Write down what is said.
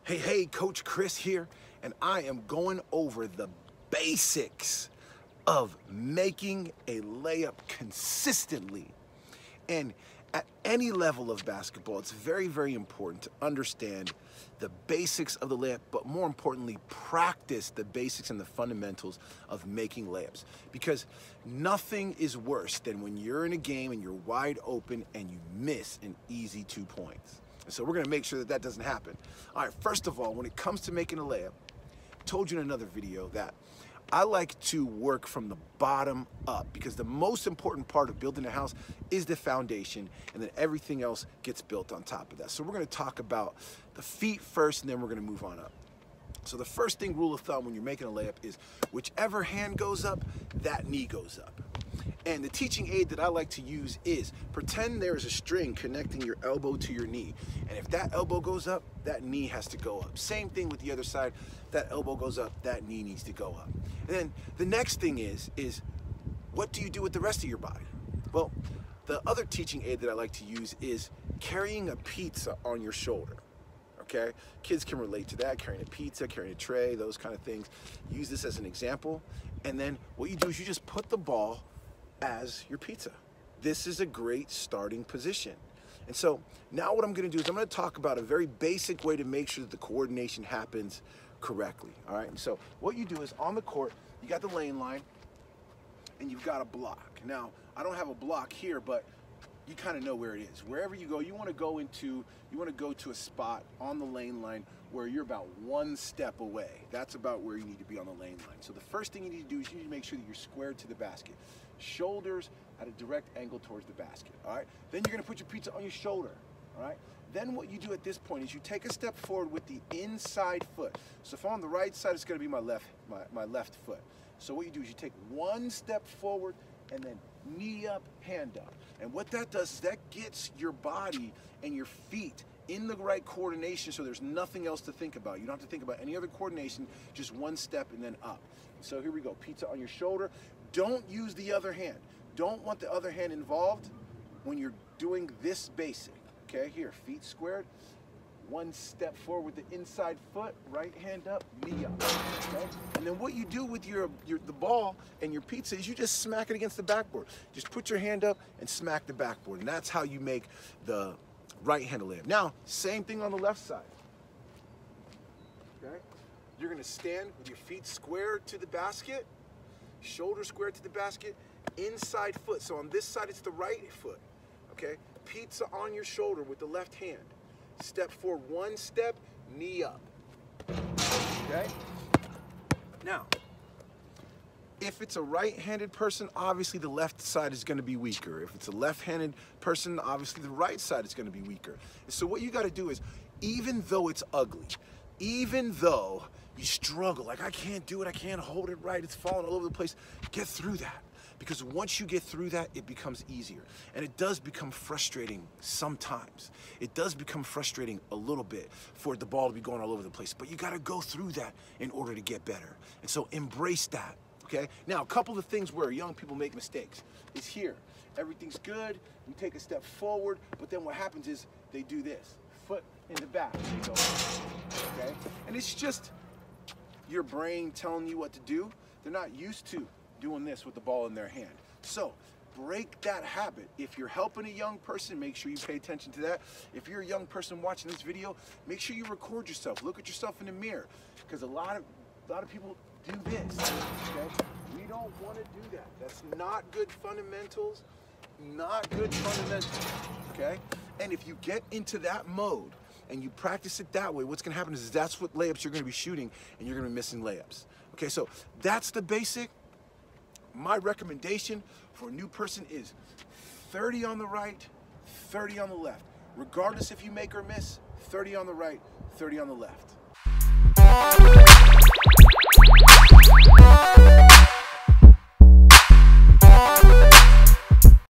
Hey, Coach Chris here, and I am going over the basics of making a layup consistently. And at any level of basketball, it's very, very important to understand the basics of the layup, but more importantly, practice the basics and the fundamentals of making layups. Because nothing is worse than when you're in a game and you're wide open and you miss an easy 2 points. And so we're gonna make sure that that doesn't happen. All right, first of all, when it comes to making a layup, I told you in another video that I like to work from the bottom up because the most important part of building a house is the foundation, and then everything else gets built on top of that. So we're gonna talk about the feet first, and then we're gonna move on up. So the first thing, rule of thumb, when you're making a layup is whichever hand goes up, that knee goes up. And the teaching aid that I like to use is pretend there's a string connecting your elbow to your knee. And if that elbow goes up, that knee has to go up. Same thing with the other side. That elbow goes up, that knee needs to go up. And then the next thing is what do you do with the rest of your body? Well, the other teaching aid that I like to use is carrying a pizza on your shoulder. Okay? Kids can relate to that, carrying a pizza, carrying a tray, those kind of things. Use this as an example. And then what you do is you just put the ball as your pizza. This is a great starting position. And so now what I'm going to do is I'm going to talk about a very basic way to make sure that the coordination happens correctly. All right. And so what you do is on the court, you got the lane line and you've got a block. Now, I don't have a block here, but you kind of know where it is. Wherever you go, you want to go to a spot on the lane line where you're about 1 step away. That's about where you need to be on the lane line. So the first thing you need to do is you need to make sure that you're squared to the basket. Shoulders at a direct angle towards the basket, all right? Then you're gonna put your pizza on your shoulder, all right? Then what you do at this point is you take a step forward with the inside foot. So if I'm on the right side, it's gonna be my left foot. So what you do is you take 1 step forward and then knee up, hand up. And what that does is that gets your body and your feet in the right coordination, so there's nothing else to think about. You don't have to think about any other coordination, just 1 step and then up. So here we go, pizza on your shoulder. Don't use the other hand. Don't want the other hand involved when you're doing this basic. Okay, here, feet squared. 1 step forward with the inside foot, right hand up, knee up. Okay? And then what you do with the ball and your pizza is you just smack it against the backboard. Just put your hand up and smack the backboard. And that's how you make the right-handed layup. Now, same thing on the left side. Okay? You're gonna stand with your feet squared to the basket, shoulder squared to the basket, inside foot. So on this side, it's the right foot, okay? Pizza on your shoulder with the left hand. Step forward 1 step, knee up, okay? Now, if it's a right-handed person, obviously the left side is gonna be weaker. If it's a left-handed person, obviously the right side is gonna be weaker. And so what you gotta do is, even though it's ugly, even though you struggle, like I can't do it, I can't hold it right, it's falling all over the place, get through that. Because once you get through that, it becomes easier. And it does become frustrating sometimes. It does become frustrating a little bit for the ball to be going all over the place. But you gotta go through that in order to get better. And so embrace that, okay? Now, a couple of things where young people make mistakes is here. Everything's good, you take a step forward, but then what happens is they do this. Foot in the back, they go, okay? And it's just your brain telling you what to do. They're not used to doing this with the ball in their hand. So break that habit. If you're helping a young person, make sure you pay attention to that. If you're a young person watching this video, make sure you record yourself. Look at yourself in the mirror, because a lot of people do this, okay? We don't want to do that. That's not good fundamentals, okay? And if you get into that mode and you practice it that way, what's gonna happen is that's what layups you're gonna be shooting, and you're gonna be missing layups. Okay, so that's the basic. My recommendation for a new person is 30 on the right, 30 on the left. Regardless if you make or miss, 30 on the right, 30 on the left.